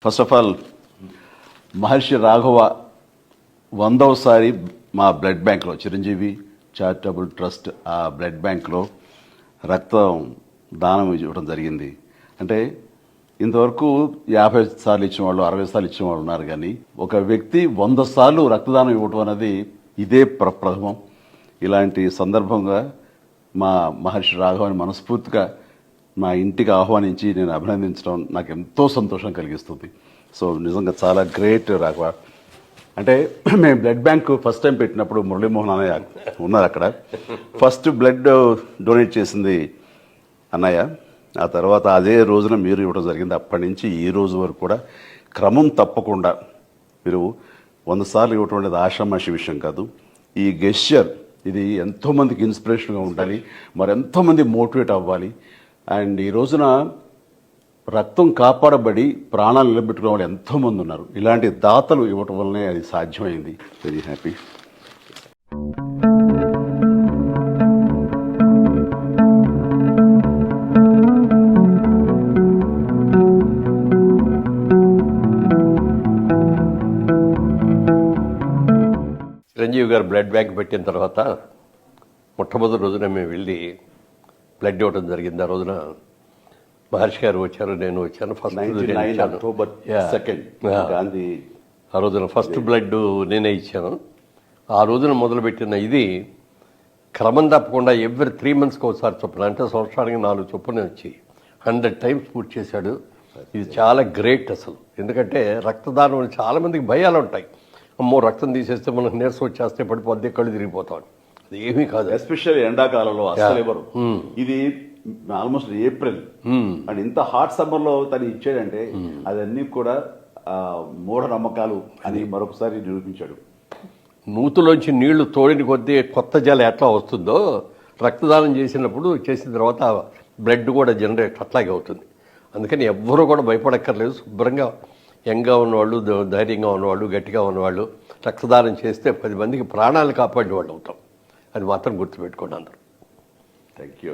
First of all మహర్షి రాఘవ 100వసారి మా blood బ్యాంక్లో Chiranjeevi charitable trust ఆ బ్లడ్ బ్యాంక్లో రక్తం దానం ఇవ్వడం జరిగింది. అంటే ఇంతవరకు 50 సార్లు ఇచ్చిన వాళ్ళు 60 సార్లు ఇచ్చిన వాళ్ళు ఉన్నారు, కానీ ఒక వ్యక్తి 100 సార్లు రక్తదానం ఇవ్వటం అనేది ఇదే ప్రథమం. ఇలాంటి సందర్భంగా మా మహర్షి రాఘవని మనస్ఫూర్తిగా మా ఇంటికి ఆహ్వానించి నేను అభినందించడం నాకు ఎంతో సంతోషం కలిగిస్తుంది. సో నిజంగా చాలా గ్రేట్ రాఘవ. అంటే మేము బ్లడ్ బ్యాంక్ ఫస్ట్ టైం పెట్టినప్పుడు మురళీమోహన్ అన్నయ్య ఉన్నారు అక్కడ. ఫస్ట్ బ్లడ్ డొనేట్ చేసింది అన్నయ్య, ఆ తర్వాత అదే రోజున మీరు ఇవ్వడం జరిగింది. అప్పటి నుంచి ఈ రోజు వరకు కూడా క్రమం తప్పకుండా మీరు 100 సార్లు ఇవ్వటం అనేది ఆషామాషి విషయం కాదు. ఈ గెస్చర్ ఇది ఎంతోమందికి ఇన్స్పిరేషన్గా ఉండాలి, మరి ఎంతోమంది మోటివేట్ అవ్వాలి. అండ్ ఈ రోజున రక్తం కాపాడబడి ప్రాణాలు నిలబెట్టుకునే వాళ్ళు ఎంతోమంది ఉన్నారు. ఇలాంటి దాతలు ఇవ్వటం వల్లనే అది సాధ్యమైంది. Very happy. చిరంజీవి గారు బ్లడ్ బ్యాంక్ పెట్టిన తర్వాత మొట్టమొదటి రోజున మేము వెళ్ళి బ్లడ్ ఇవ్వడం జరిగింది. ఆ రోజున మహర్షి గారు వచ్చారు, నేను వచ్చాను. ఫస్ట్ October 2nd గాంధీ ఆ రోజున ఫస్ట్ బ్లడ్ నేనే ఇచ్చాను. ఆ రోజున మొదలుపెట్టిన ఇది క్రమం తప్పకుండా ఎవ్రీ 3 monthsకి ఒకసారి చొప్పున, అంటే సంవత్సరానికి 4 చొప్పున వచ్చి 100 times పూర్తి చేశాడు. ఇది చాలా గ్రేట్ అసలు. ఎందుకంటే రక్తదానం చాలామందికి భయాలు ఉంటాయి. అమ్మో రక్తం తీసేస్తే మనకు నీరసం వచ్చేస్తే పడిపోద్ది, కళ్ళు తిరిగిపోతాం. అది ఏమీ కాదు. ఎస్పెషల్లీ ఎండాకాలంలో అసలు ఎవరు ఇది ఆల్మోస్ట్ ఏప్రిల్ అండ్ ఇంత హాట్ సమ్మర్ లో తను ఇచ్చాడంటే అదన్నీ కూడా మూఢ నమ్మకాలు అని మరొకసారి నిరూపించాడు. నూతులోంచి నీళ్లు తోడిని కొద్దీ కొత్త జలం ఎట్లా వస్తుందో రక్తదానం చేసిన తర్వాత బ్లడ్ కూడా జనరేట్ అట్లాగే అవుతుంది. అందుకని ఎవ్వరూ కూడా భయపడక్కర్లేదు. శుభ్రంగా యంగ్గా ఉన్నవాళ్ళు, ధైర్యంగా ఉన్నవాళ్ళు, గట్టిగా ఉన్నవాళ్ళు రక్తదానం చేస్తే 10 మందికి ప్రాణాలు కాపాడే వాళ్ళు అవుతాం. అది మాత్రం గుర్తుపెట్టుకోండి అందరూ. Thank you.